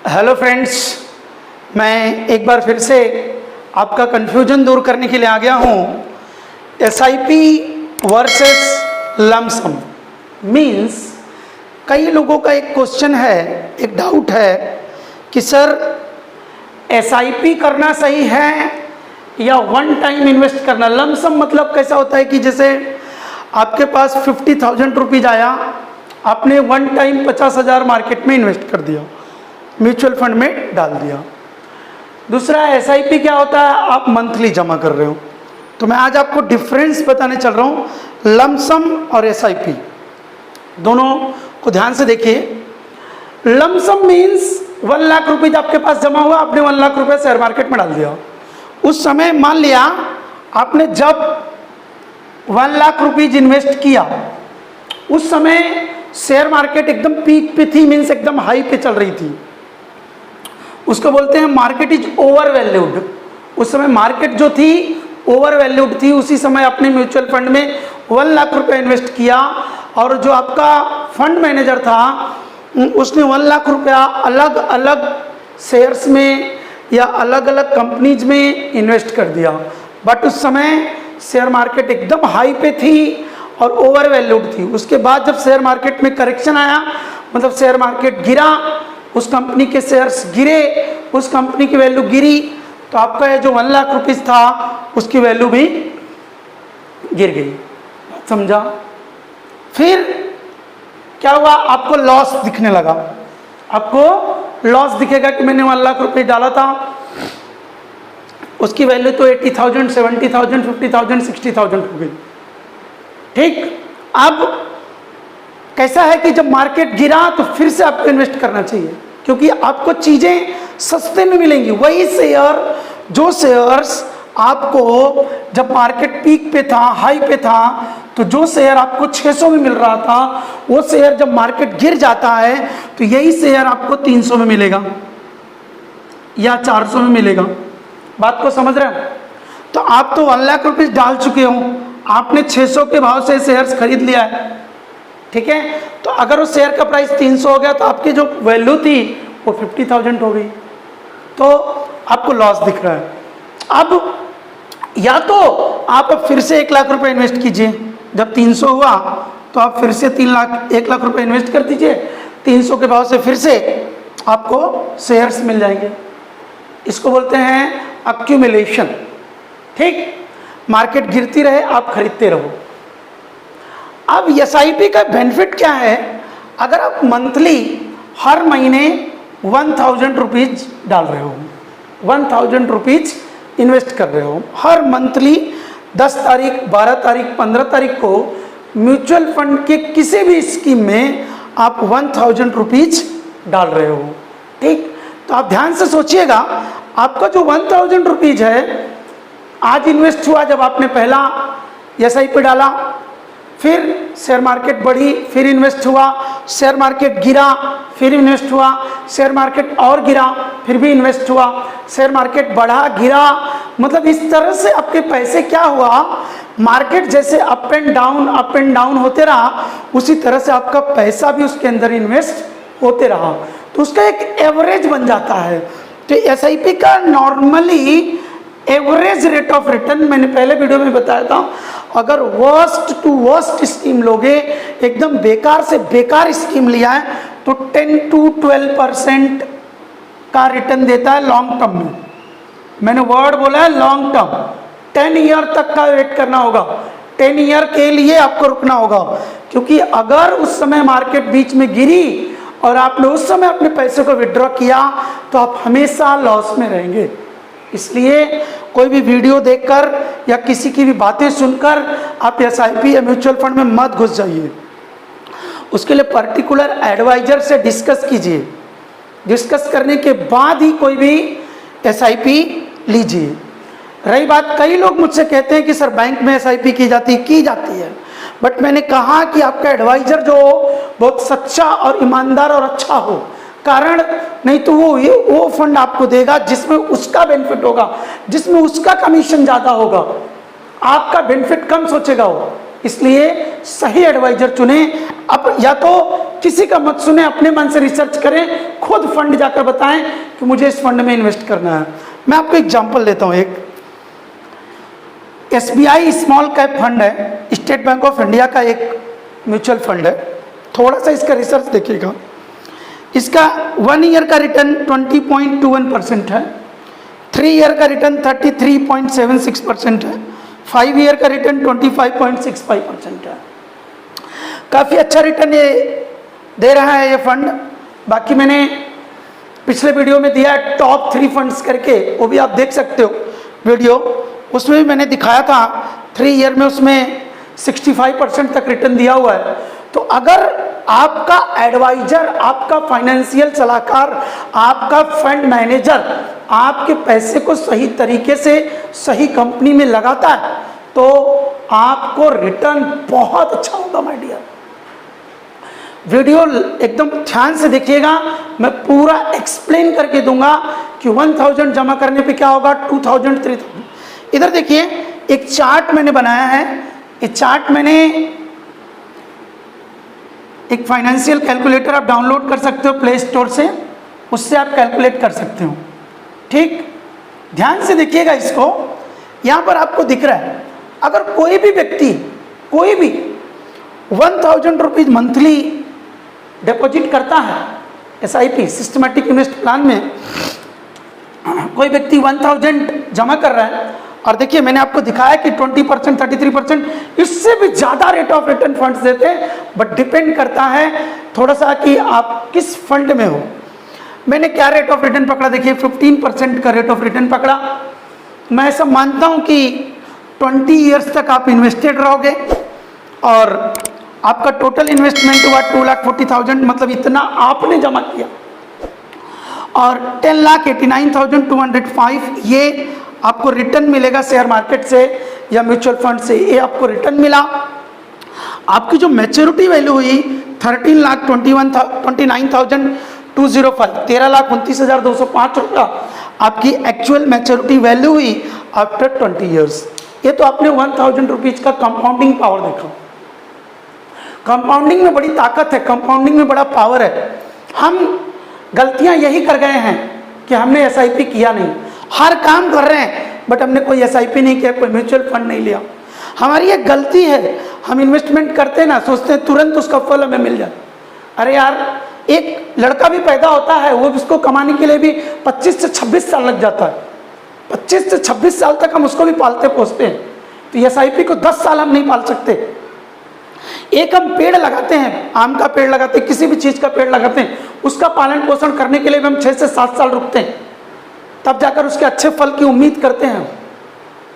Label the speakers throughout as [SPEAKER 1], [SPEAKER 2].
[SPEAKER 1] Hello friends, मैं एक बार फिर से आपका कन्फ्यूजन दूर करने के लिए आ गया हूँ। एसआईपी वर्सेस लमसम मीन्स कई लोगों का एक क्वेश्चन है, एक डाउट है कि सर एसआईपी करना सही है या वन टाइम इन्वेस्ट करना। लमसम मतलब कैसा होता है कि जैसे आपके पास 50,000 रुपीज़ आया, आपने वन टाइम 50,000 मार्केट में इन्वेस्ट कर दिया, म्यूचुअल फंड में डाल दिया। दूसरा एसआईपी क्या होता है, आप मंथली जमा कर रहे हो। तो मैं आज आपको डिफरेंस बताने चल रहा हूँ लमसम और एसआईपी, दोनों को ध्यान से देखिए। लमसम मीन्स 1 लाख रुपये आपके पास जमा हुआ, आपने 1 लाख रुपये शेयर मार्केट में डाल दिया। उस समय मान लिया आपने जब 1 लाख रुपीज इन्वेस्ट किया, उस समय शेयर मार्केट एकदम पीक पे थी, मीन्स एकदम हाई पे चल रही थी। उसको बोलते हैं मार्केट इज ओवर वैल्यूड। उस समय मार्केट जो थी ओवर वैल्यूड थी। उसी समय अपने म्यूचुअल फंड में 1 लाख रुपए इन्वेस्ट किया और जो आपका फंड मैनेजर था उसने 1 लाख रुपया अलग अलग शेयर्स में या अलग अलग कंपनीज में इन्वेस्ट कर दिया। बट उस समय शेयर मार्केट एकदम हाई पे थी और ओवर वैल्यूड थी। उसके बाद जब शेयर मार्केट में करेक्शन आया, मतलब शेयर मार्केट गिरा, उस कंपनी के शेयर्स गिरे, उस कंपनी की वैल्यू गिरी, तो आपका ये जो 1 लाख रुपीज़ था उसकी वैल्यू भी गिर गई। समझा? फिर क्या हुआ, आपको लॉस दिखने लगा। आपको लॉस दिखेगा कि मैंने 1 लाख रुपये डाला था, उसकी वैल्यू तो 80,000, 70,000, 50,000, 60,000 हो गई। ठीक, अब कैसा है कि जब मार्केट गिरा तो फिर से आपको इन्वेस्ट करना चाहिए, क्योंकि आपको चीजें सस्ते में मिलेंगी। वही शेयर, जो शेयर्स आपको जब मार्केट पीक पे था, हाई पे था, तो जो शेयर आपको 600 में मिल रहा था, वो शेयर जब मार्केट गिर जाता है तो यही शेयर आपको 300 में मिलेगा या 400 में मिलेगा। बात को समझ रहे हो? तो आप तो 1 लाख रुपीज डाल चुके हो, आपने 600 के भाव से शेयर्स खरीद लिया है, ठीक है। तो अगर उस शेयर का प्राइस 300 हो गया तो आपकी जो वैल्यू थी वो 50,000 हो गई, तो आपको लॉस दिख रहा है। अब या तो आप फिर से 1 लाख रुपए इन्वेस्ट कीजिए, जब 300 हुआ तो आप फिर से 1 लाख रुपए इन्वेस्ट कर दीजिए, 300 के भाव से फिर से आपको शेयर्स मिल जाएंगे। इसको बोलते हैं अक्यूमुलेशन। ठीक, मार्केट गिरती रहे, आप खरीदते रहो। अब एसआईपी का बेनिफिट क्या है, अगर आप मंथली हर महीने 1,000 रुपीज डाल रहे हो, 1,000 रुपीज इन्वेस्ट कर रहे हो, हर मंथली 10 तारीख, 12 तारीख, 15 तारीख को म्यूचुअल फंड के किसी भी स्कीम में आप 1,000 रुपीज डाल रहे हो। ठीक, तो आप ध्यान से सोचिएगा, आपका जो 1,000 रुपीज है आज इन्वेस्ट हुआ, जब आपने पहला एसआईपी डाला, फिर शेयर मार्केट बढ़ी, फिर इन्वेस्ट हुआ, शेयर मार्केट गिरा, फिर इन्वेस्ट हुआ, शेयर मार्केट और गिरा, फिर भी इन्वेस्ट हुआ, शेयर मार्केट बढ़ा, गिरा, मतलब इस तरह से आपके पैसे क्या हुआ, मार्केट जैसे अप एंड डाउन होते रहा, उसी तरह से आपका पैसा भी उसके अंदर इन्वेस्ट होते रहा, तो उसका एक एवरेज बन जाता है। तो एसआईपी का normally average rate of return, मैंने पहले वीडियो में बताया था, अगर वर्स्ट टू वर्स्ट स्कीम लोगे, एकदम बेकार से बेकार स्कीम लिया है, तो 10 to 12% का रिटर्न देता है लॉन्ग टर्म में। मैंने वर्ड बोला है लॉन्ग टर्म, 10 ईयर तक का वेट करना होगा, 10 ईयर के लिए आपको रुकना होगा, क्योंकि अगर उस समय मार्केट बीच में गिरी और आपने उस समय अपने पैसे को विड्रॉ किया तो आप हमेशा लॉस में रहेंगे। इसलिए कोई भी वीडियो देखकर या किसी की भी बातें सुनकर आप एसआईपी या म्यूचुअल फंड में मत घुस जाइए। उसके लिए पर्टिकुलर एडवाइजर से डिस्कस कीजिए, डिस्कस करने के बाद ही कोई भी एसआईपी लीजिए। रही बात, कई लोग मुझसे कहते हैं कि सर बैंक में एसआईपी की जाती है, बट मैंने कहा कि आपका एडवाइजर जो बहुत सच्चा और ईमानदार और अच्छा हो, कारण नहीं तो वो फंड आपको देगा जिसमें उसका बेनिफिट होगा, जिसमें उसका कमीशन ज़्यादा होगा, आपका बेनिफिट कम सोचेगा वो। इसलिए सही एडवाइजर चुने। अब या तो किसी का मत सुने, अपने मन से रिसर्च करें, खुद फंड जाकर बताएं कि मुझे इस फंड में इन्वेस्ट करना है। मैं आपको एग्जांपल देता हूं। एक SBI स्मॉल कैप फंड है, स्टेट बैंक ऑफ इंडिया का एक म्यूचुअल फंड है। थोड़ा सा इसका रिसर्च देखिएगा। इसका 1 ईयर का रिटर्न 20.21% है, 3 ईयर का रिटर्न 33.76% है, 5 ईयर का रिटर्न 25.65% है। काफ़ी अच्छा रिटर्न ये दे रहा है ये फंड। बाकी मैंने पिछले वीडियो में दिया है टॉप 3 फंड्स करके, वो भी आप देख सकते हो वीडियो, उसमें भी मैंने दिखाया था 3 ईयर में उसमें 65% तक रिटर्न दिया हुआ है। तो अगर आपका एडवाइजर, आपका फाइनेंशियल सलाहकार, आपका फंड मैनेजर आपके पैसे को सही तरीके से सही कंपनी में लगाता है तो आपको रिटर्न बहुत अच्छा होगा माय डियर। वीडियो एकदम ध्यान से देखिएगा, मैं पूरा एक्सप्लेन करके दूंगा कि 1000 जमा करने पे क्या होगा, 2000, 3000। इधर देखिए एक चार्ट मैंने बनाया है। ये चार्ट मैंने एक फाइनेंशियल कैलकुलेटर आप डाउनलोड कर सकते हो प्ले स्टोर से, उससे आप कैलकुलेट कर सकते हो। ठीक, ध्यान से देखिएगा इसको। यहाँ पर आपको दिख रहा है अगर कोई भी व्यक्ति कोई भी 1000 रुपीज मंथली डिपॉजिट करता है SIP सिस्टमैटिक इन्वेस्ट प्लान में, कोई व्यक्ति 1000 जमा कर रहा है और देखिए मैंने आपको दिखाया कि 20%, 33%, इससे भी ज़्यादा रेट ऑफ रिटर्न फंड्स देते हैं, बट डिपेंड करता है थोड़ा सा कि आप किस फंड में हो। मैंने क्या रेट ऑफ रिटर्न पकड़ा, देखिए 15% का रेट ऑफ रिटर्न पकड़ा। मैं ऐसा मानता हूं कि 20 ईयर्स तक आप इन्वेस्टेड रहोगे और आपका टोटल इन्वेस्टमेंट हुआ 2,40,000, मतलब इतना आपने जमा किया, और 10,89,205 ये आपको रिटर्न मिलेगा शेयर मार्केट से या म्यूचुअल फंड से, ये आपको रिटर्न मिला। आपकी जो मैच्योरिटी वैल्यू हुई 13,29,205, 13,29,205 रुपया आपकी एक्चुअल मैच्योरिटी वैल्यू हुई आफ्टर 20 ईयर्स। ये तो आपने 1000 रुपीज का कंपाउंडिंग पावर देखा। कंपाउंडिंग में बड़ी ताकत है, कंपाउंडिंग में बड़ा पावर है। हम गलतियां यही कर गए हैं कि हमने SIP किया नहीं, हर काम कर रहे हैं बट हमने कोई SIP नहीं किया, कोई म्यूचुअल फंड नहीं लिया। हमारी ये गलती है। हम इन्वेस्टमेंट करते ना, सोचते हैं तुरंत उसका फल हमें मिल जाए। अरे यार, एक लड़का भी पैदा होता है, वो उसको कमाने के लिए भी 25 से 26 साल लग जाता है। 25 से 26 साल तक हम उसको भी पालते पोसते हैं, तो SIP को 10 साल हम नहीं पाल सकते। एक हम पेड़ लगाते हैं, आम का पेड़ लगाते हैं, किसी भी चीज़ का पेड़ लगाते हैं, उसका पालन पोषण करने के लिए भी हम 6 से 7 साल रुकते हैं, तब जाकर उसके अच्छे फल की उम्मीद करते हैं।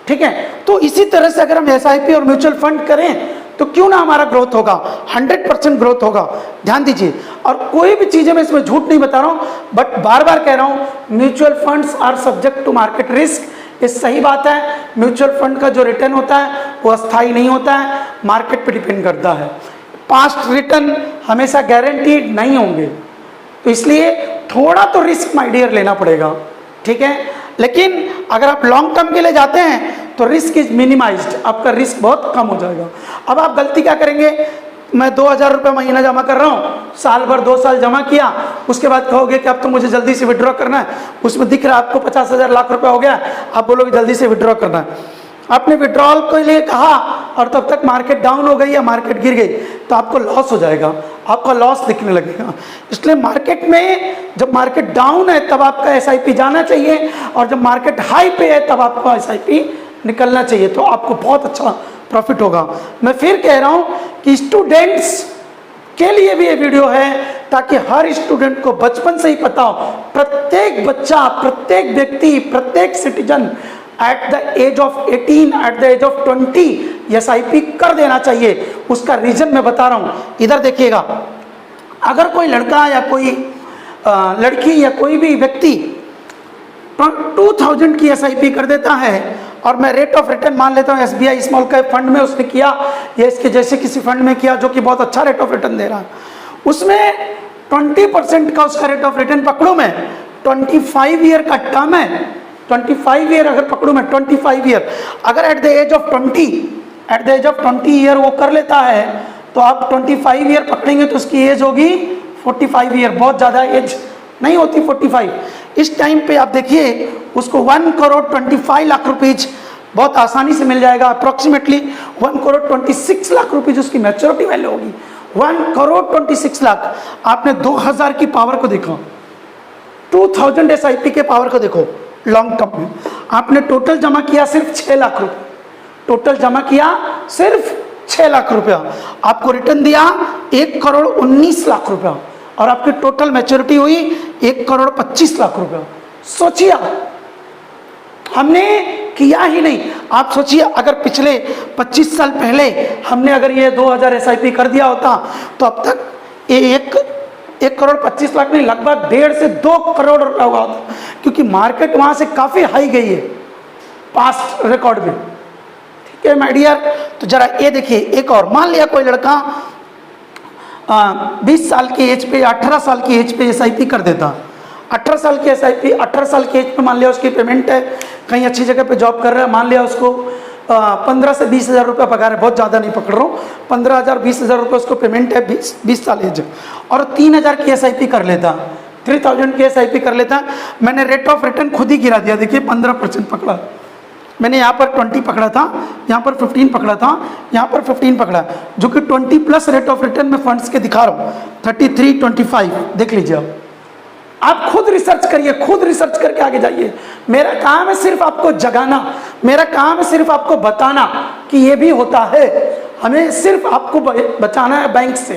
[SPEAKER 1] ठीक है, तो इसी तरह से अगर हम SIP और म्यूचुअल फंड करें तो क्यों ना हमारा ग्रोथ होगा, 100% ग्रोथ होगा। ध्यान दीजिए, और कोई भी चीज़ें मैं इसमें झूठ नहीं बता रहा हूँ, बट बार बार कह रहा हूँ mutual funds are subject to market risk. ये सही बात है। म्यूचुअल फंड का जो रिटर्न होता है वो अस्थायी नहीं होता है, मार्केट पे डिपेंड करता है। पास्ट रिटर्न हमेशा गारंटीड नहीं होंगे, तो इसलिए थोड़ा तो रिस्क माय डियर लेना पड़ेगा। ठीक है, लेकिन अगर आप लॉन्ग टर्म के लिए जाते हैं तो रिस्क इज मिनिमाइज्ड, आपका रिस्क बहुत कम हो जाएगा। अब आप गलती क्या करेंगे, मैं 2000 रुपये महीना जमा कर रहा हूँ, साल भर 2 साल जमा किया, उसके बाद कहोगे कि अब तो मुझे जल्दी से विड्रॉ करना है, उसमें दिख रहा है आपको 50,000 लाख रुपए हो गया, आप बोलोगे जल्दी से विड्रॉ करना है। आपने विड्रॉल के लिए कहा और तब तक मार्केट डाउन हो गई या मार्केट गिर गई, तो आपको लॉस हो जाएगा, आपका लॉस दिखने लगेगा। इसलिए मार्केट में जब मार्केट डाउन है तब आपका SIP जाना चाहिए, और जब मार्केट हाई पे है तब आपको SIP निकलना चाहिए, तो आपको बहुत अच्छा प्रॉफिट होगा। मैं फिर कह रहा हूँ कि स्टूडेंट्स के लिए भी ये वीडियो है, ताकि हर स्टूडेंट को बचपन से ही पता हो, प्रत्येक बच्चा, प्रत्येक व्यक्ति, प्रत्येक citizen at the age of 18, at the age of 20 SIP कर देना चाहिए। उसका रीजन मैं बता रहा हूँ, इधर देखिएगा। अगर कोई लड़का या कोई लड़की या कोई भी व्यक्ति 2000 की SIP कर देता है, और मैं रेट ऑफ रिटर्न मान लेता हूँ SBI स्मॉल कैप फंड में उसने किया या इसके जैसे किसी फंड में किया जो कि बहुत अच्छा रेट ऑफ रिटर्न दे रहा है, उसमें 20% का उसका रेट ऑफ रिटर्न पकड़ूँ मैं, 25 ईयर का टर्म है, 25 ईयर अगर पकड़ूँ मैं, 25 ईयर, अगर at the age of 20 year वो कर लेता है तो आप 25 ईयर पकड़ेंगे तो उसकी एज होगी 45 ईयर, बहुत ज़्यादा एज नहीं होती 45। इस टाइम पे आप देखिए उसको 1,25,00,000 रुपीज बहुत आसानी से मिल जाएगा, अप्रॉक्सीमेटली 1,26,00,000 रुपीज उसकी मैच्योरिटी वैल्यू होगी। 1,26,00,000। आपने 2000 की पावर को देखो, 2000 SIP के पावर को देखो लॉन्ग टर्म में, आपने टोटल जमा किया सिर्फ 6 लाख रुपए, टोटल जमा किया सिर्फ 6 लाख रुपया, आपको रिटर्न दिया 1,19,00,000 रुपया, और आपकी टोटल मैच्योरिटी हुई 1,25,00,000 रुपया। सोचिए हमने किया ही नहीं। आप सोचिए अगर पिछले 25 साल पहले हमने अगर ये 2000 SIP कर दिया होता तो अब तक ये 1,25,00,000 नहीं, लगभग 1.5 से 2 करोड़ रुपया हुआ होता, क्योंकि मार्केट वहां से काफी हाई गई है पास्ट रिकॉर्ड में। ठीक है माय डियर, तो जरा ये देखिए एक और, मान लिया कोई लड़का 20 साल की एज पे या 18 साल की एज पे SIP कर देता, 18 साल की SIP, 18 साल की एज पे मान लिया उसकी पेमेंट है, कहीं अच्छी जगह पे जॉब कर रहा है, मान लिया उसको 15 से 20,000 रुपये पगार है, बहुत ज़्यादा नहीं पकड़ रहा हूँ, 15,000 20,000 रुपये उसको पेमेंट है, 20 साल एज, और 3,000 की SIP कर लेता, 3,000 की SIP कर लेता। मैंने रेट ऑफ रिटर्न खुद ही गिरा दिया, देखिए 15% पकड़ा मैंने, यहाँ पर 20 पकड़ा था, यहाँ पर 15 पकड़ा था, यहाँ पर 15 पकड़ा, जो कि 20 प्लस रेट ऑफ रिटर्न में फंड्स के दिखा रहा हूँ, 33, 25 देख लीजिए आप खुद रिसर्च करिए, खुद रिसर्च करके आगे जाइए। मेरा काम है सिर्फ आपको जगाना, मेरा काम है सिर्फ आपको बताना कि ये भी होता है। हमें सिर्फ आपको बचाना है बैंक से,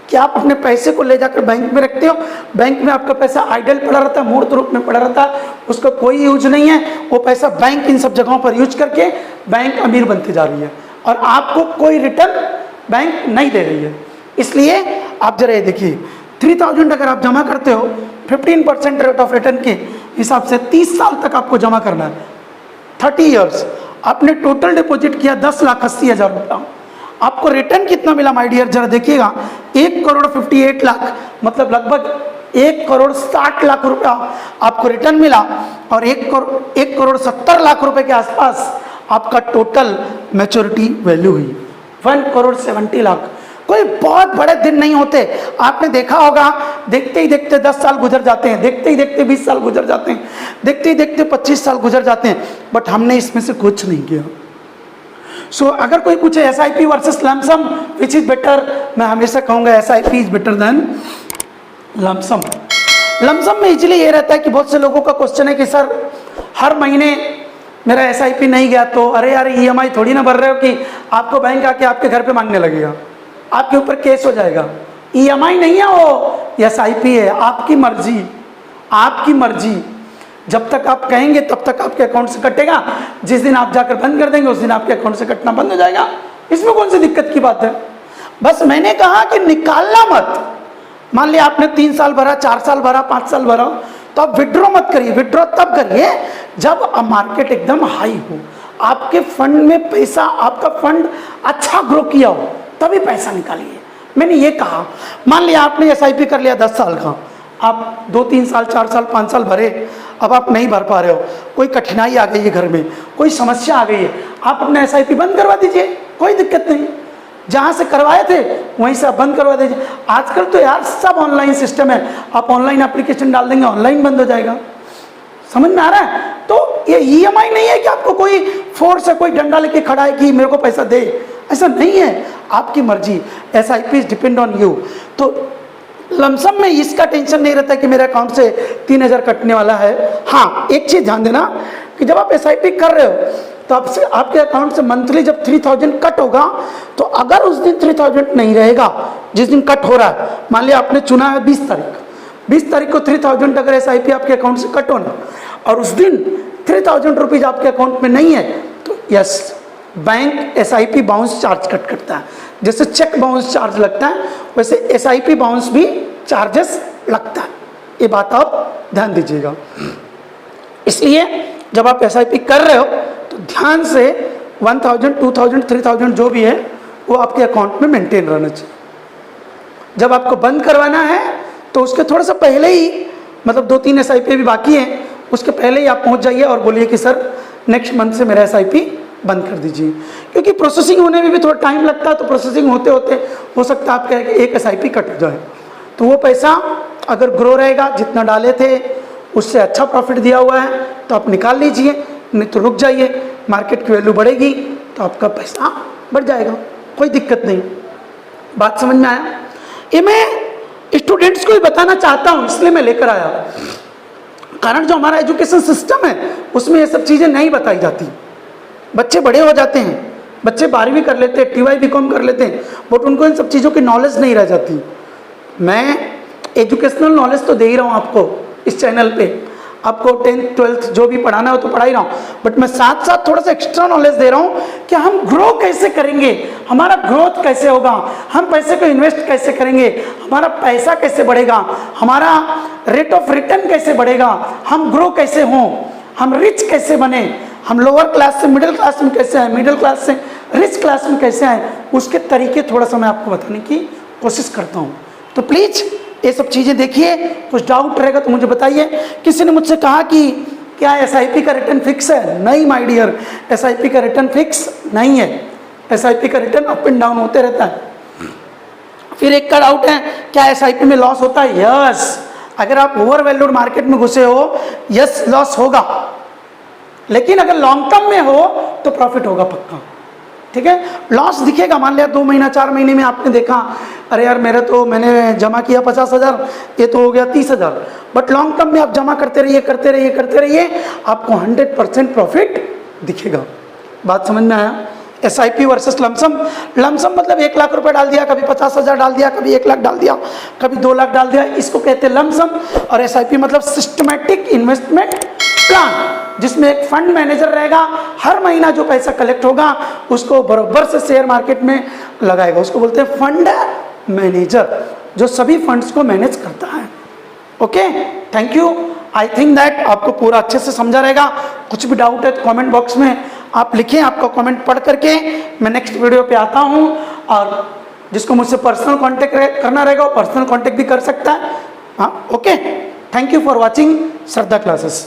[SPEAKER 1] कि आप अपने पैसे को ले जाकर बैंक में रखते हो, बैंक में आपका पैसा आइडल पड़ा रहता है, मूर्त रूप में पड़ा रहता है, उसका कोई यूज नहीं है, वो पैसा बैंक इन सब जगहों पर यूज करके बैंक अमीर बनती जा रही है और आपको कोई रिटर्न बैंक नहीं दे रही है। इसलिए आप जरा ये देखिए 3,000 अगर आप जमा करते हो 15% रेट ऑफ रिटर्न के हिसाब से 30 साल तक आपको जमा करना है, 30 ईयर्स। आपने टोटल डिपॉजिट किया 10,80,000 रुपया, आपको रिटर्न कितना मिला माय डियर जरा देखिएगा, 1,58,00,000, मतलब लगभग 1,60,00,000 रुपया आपको रिटर्न मिला, और 1,70,00,000 रुपए के आसपास आपका टोटल मैच्योरिटी वैल्यू हुई 1,70,00,000। कोई बहुत बड़े दिन नहीं होते, आपने देखा होगा देखते ही देखते 10 साल गुजर जाते हैं, देखते ही देखते 20 साल गुजर जाते हैं, देखते ही देखते 25 साल गुजर जाते हैं, बट हमने इसमें से कुछ नहीं किया। सो अगर कोई पूछे SIP versus lump sum which is better, मैं हमेशा कहूंगा SIP is better than lump sum. Lump sum में इजीली ये रहता है कि बहुत से लोगों का क्वेश्चन है कि सर हर महीने मेरा SIP नहीं गया तो अरे यार EMI थोड़ी ना भर रहे हो कि आपको बैंक आके आपके घर पे मांगने लगेगा, आपके ऊपर केस हो जाएगा। EMI नहीं है वो, SIP है, आपकी मर्जी, आपकी मर्जी। जब तक आप कहेंगे तब तक आपके अकाउंट से कटेगा, जिस दिन आप जाकर बंद कर देंगे उस दिन आपके अकाउंट से कटना बंद हो जाएगा। इसमें कौन सी दिक्कत की बात है? बस मैंने कहा कि निकालना मत। मान लिया आपने 3 साल भरा, 4 साल भरा, 5 साल भरा, तो आप विड्रॉ मत करिए। विड्रॉ तब करिए जब मार्केट एकदम हाई हो, आपके फंड में पैसा, आपका फंड अच्छा ग्रो किया हो, तभी पैसा निकालिए। मैंने ये कहा, मान लिया आपने SIP कर लिया 10 साल का, आप 2, 3 साल, 4 साल, 5 साल भरे, अब आप नहीं भर पा रहे हो, कोई कठिनाई आ गई है घर में, कोई समस्या आ गई है, आप अपना SIP बंद करवा दीजिए, कोई दिक्कत नहीं। जहाँ से करवाए थे वहीं से आप बंद करवा दीजिए। आजकल तो यार सब ऑनलाइन सिस्टम है, आप ऑनलाइन एप्लीकेशन डाल देंगे, ऑनलाइन बंद हो जाएगा। समझ में आ रहा है? तो ये EMI नहीं है कि आपको कोई फोर्स है, कोई डंडा लेके खड़ा है कि मेरे को पैसा दे, ऐसा नहीं है, आपकी मर्जी। SIP is depend on you. तो लमसम में इसका टेंशन नहीं रहता कि मेरे अकाउंट से 3,000 कटने वाला है। हाँ, एक चीज ध्यान देना कि जब आप SIP कर रहे हो तो आपसे, आपके अकाउंट से मंथली जब 3,000 कट होगा, तो अगर उस दिन 3,000 नहीं रहेगा, जिस दिन कट हो रहा है, मान लिया आपने चुना है 20 तारीख, 20 तारीख को 3,000 अगर SIP आपके अकाउंट से कट होना, और उस दिन 3,000 रुपीज आपके अकाउंट में नहीं है, तो yes, bank SIP bounce charge cut करता है। जैसे चेक बाउंस चार्ज लगता है, वैसे SIP बाउंस भी चार्जेस लगता है। ये बात आप ध्यान दीजिएगा। इसलिए जब आप SIP कर रहे हो तो ध्यान से 1,000, 2,000, 3,000 जो भी है वो आपके अकाउंट में मेंटेन रहना चाहिए। जब आपको बंद करवाना है तो उसके थोड़ा सा पहले ही, मतलब 2-3 SIP भी बाकी हैं, उसके पहले ही आप पहुंच जाइए और बोलिए कि सर नेक्स्ट मंथ से मेरा SIP बंद कर दीजिए, क्योंकि प्रोसेसिंग होने में भी थोड़ा टाइम लगता है। तो प्रोसेसिंग होते होते हो सकता है आपका एक SIP कट हो जाए, तो वो पैसा अगर ग्रो रहेगा, जितना डाले थे उससे अच्छा प्रॉफिट दिया हुआ है तो आप निकाल लीजिए, नहीं तो रुक जाइए। मार्केट की वैल्यू बढ़ेगी तो आपका पैसा बढ़ जाएगा, कोई दिक्कत नहीं। बात समझ में आया? ये मैं स्टूडेंट्स को भी बताना चाहता हूँ, इसलिए मैं लेकर आया। कारण जो हमारा एजुकेशन सिस्टम है उसमें ये सब चीज़ें नहीं बताई जाती। बच्चे बड़े हो जाते हैं, बच्चे 12वीं कर लेते हैं, TY BCom कर लेते हैं, बट उनको इन सब चीज़ों की नॉलेज नहीं रह जाती। मैं एजुकेशनल नॉलेज तो दे ही रहा हूँ आपको इस चैनल पे, आपको 10th 12th जो भी पढ़ाना हो तो पढ़ा ही रहा हूँ, बट मैं साथ साथ थोड़ा सा एक्स्ट्रा नॉलेज दे रहा हूँ कि हम ग्रो कैसे करेंगे, हमारा ग्रोथ कैसे होगा, हम पैसे को इन्वेस्ट कैसे करेंगे, हमारा पैसा कैसे बढ़ेगा, हमारा रेट ऑफ रिटर्न कैसे बढ़ेगा, हम ग्रो कैसे हों, हम रिच कैसे बने, हम लोअर क्लास से मिडिल क्लास में कैसे आए, मिडिल क्लास से रिच क्लास में कैसे आए, उसके तरीके थोड़ा सा मैं आपको बताने की कोशिश करता हूँ। तो प्लीज़ ये सब चीज़ें देखिए, कुछ डाउट रहेगा तो मुझे बताइए। किसी ने मुझसे कहा कि क्या SIP का रिटर्न फिक्स है? नहीं माय डियर, SIP का रिटर्न फिक्स नहीं है। SIP का रिटर्न अप एंड डाउन होते रहता है। फिर एक का डाउट है, क्या SIP में लॉस होता है? यस, अगर आप ओवर वैल्यूड मार्केट में घुसे हो, यस लॉस होगा, लेकिन अगर लॉन्ग टर्म में हो तो प्रॉफिट होगा पक्का। ठीक है, लॉस दिखेगा, मान लिया 2 महीना 4 महीने में आपने देखा अरे यार मैंने जमा किया 50,000, ये तो हो गया 30,000, बट लॉन्ग टर्म में आप जमा करते रहिए, आपको 100% प्रॉफिट दिखेगा। बात समझ में आया? SIP versus lump sum. लमसम मतलब 1 लाख रुपए डाल दिया, कभी 50,000 डाल दिया, कभी 1 लाख डाल दिया, कभी 2 लाख डाल दिया, इसको कहते हैं लमसम। और SIP मतलब सिस्टमैटिक इन्वेस्टमेंट प्लान, जिसमें एक फंड मैनेजर रहेगा, हर महीना जो पैसा कलेक्ट होगा उसको बराबर से शेयर मार्केट में लगाएगा। उसको बोलते हैं फंड मैनेजर, जो सभी फंड्स को मैनेज करता है। Okay, thank you. I think that आपको पूरा अच्छे से समझा रहेगा। कुछ भी डाउट है तो कमेंट बॉक्स में आप लिखें, आपका कमेंट पढ़ करके मैं नेक्स्ट वीडियो पे आता हूँ। और जिसको मुझसे पर्सनल कांटेक्ट करना रहेगा वो पर्सनल कांटेक्ट भी कर सकता है। हाँ, okay, thank you for watching Shraddha classes.